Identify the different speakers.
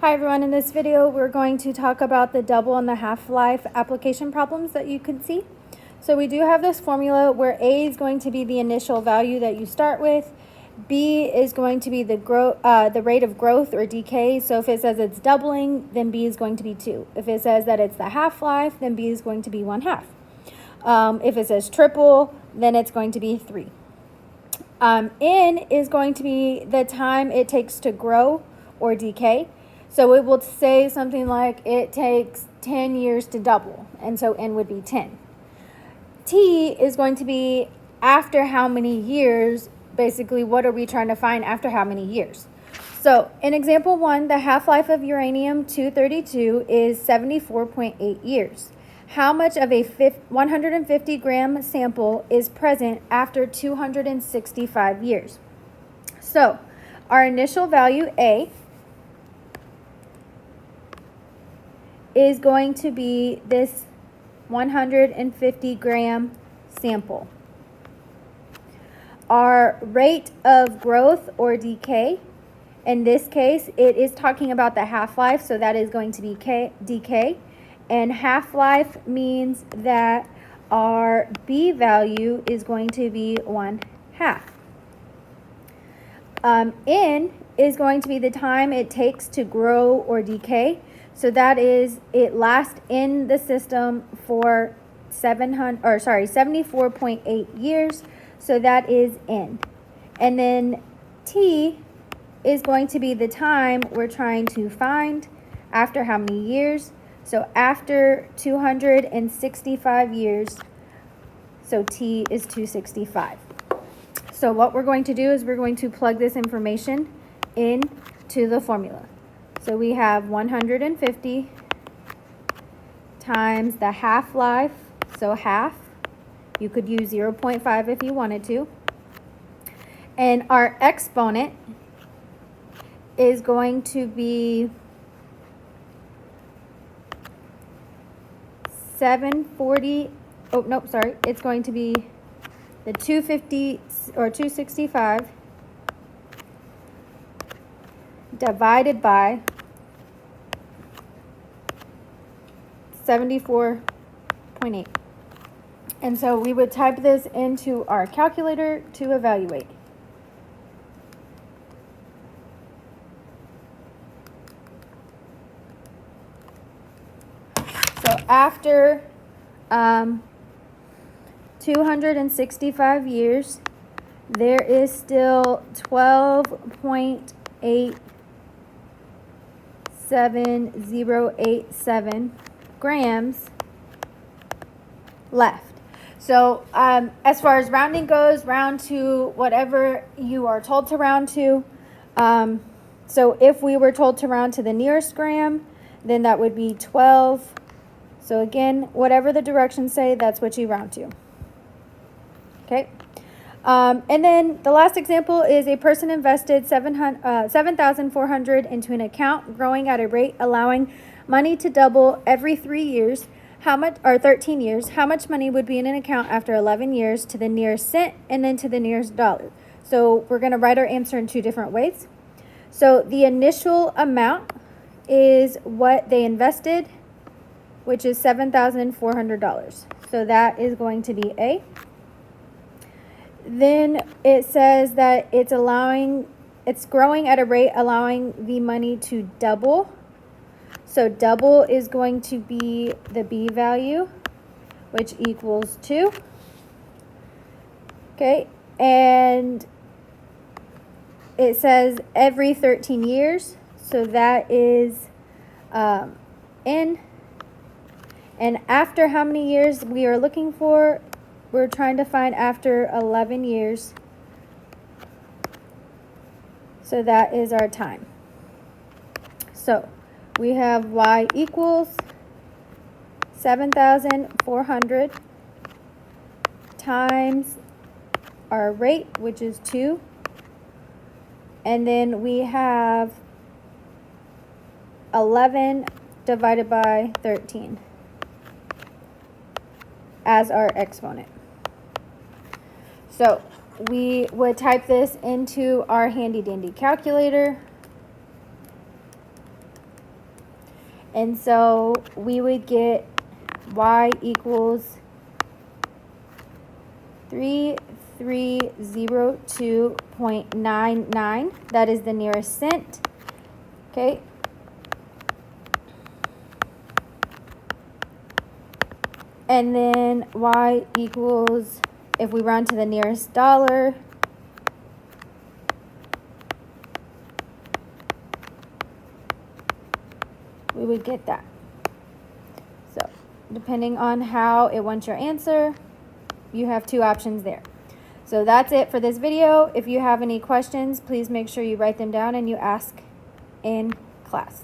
Speaker 1: Hi everyone, in this video we're going to talk about the double and the half-life application problems that you can see. So we do have this formula where A is going to be the initial value that you start with, B is going to be the rate of growth or decay. So if it says it's doubling, then B is going to be 2. If it says that it's the half-life, then B is going to be 1/2. If it says triple, then it's going to be 3. N is going to be the time it takes to grow or decay. So it will say something like it takes 10 years to double, and so N would be 10. T is going to be after how many years, basically what are we trying to find after how many years. So in example 1, the half-life of uranium-232 is 74.8 years. How much of a 150 gram sample is present after 265 years? So our initial value A is going to be this 150 gram sample. Our rate of growth or decay, in this case, it is talking about the half-life, so that is going to be decay. And half-life means that our B value is going to be 1/2. N is going to be the time it takes to grow or decay. So that is, it lasts in the system for 74.8 years. So that is N. And then T is going to be the time we're trying to find after how many years. So after 265 years, so T is 265. So what we're going to do is we're going to plug this information into the formula. So we have 150 times the half-life, so half. You could use 0.5 if you wanted to. And our exponent is going to be 740. Oh, nope, sorry. It's going to be the 250 or 265 divided by 74.8. And so we would type this into our calculator to evaluate. So after 265 years, there is still 12.87087 grams left. So as far as rounding goes, round to whatever you are told to round to. So if we were told to round to the nearest gram, then that would be 12. So again, whatever the directions say, that's what you round to. Okay. And then the last example is a person invested $7,400 into an account growing at a rate allowing money to double every 3 years. How much, or 13 years, how much money would be in an account after 11 years to the nearest cent and then to the nearest dollar? So we're going to write our answer in 2 different ways. So the initial amount is what they invested, which is $7,400. So that is going to be A. Then it says that it's growing at a rate allowing the money to double. So double is going to be the B value, which equals 2. Okay, and it says every 13 years. So that is N. And after how many years we are looking for? We're trying to find after 11 years. So that is our time. So we have Y equals 7,400 times our rate, which is 2. And then we have 11 divided by 13 as our exponent. So we would type this into our handy dandy calculator. And so we would get y equals 3302.99. That is the nearest cent. Okay. And then y equals, if we round to the nearest dollar, we would get that. So depending on how it wants your answer, you have two options there. So that's it for this video. If you have any questions, please make sure you write them down and you ask in class.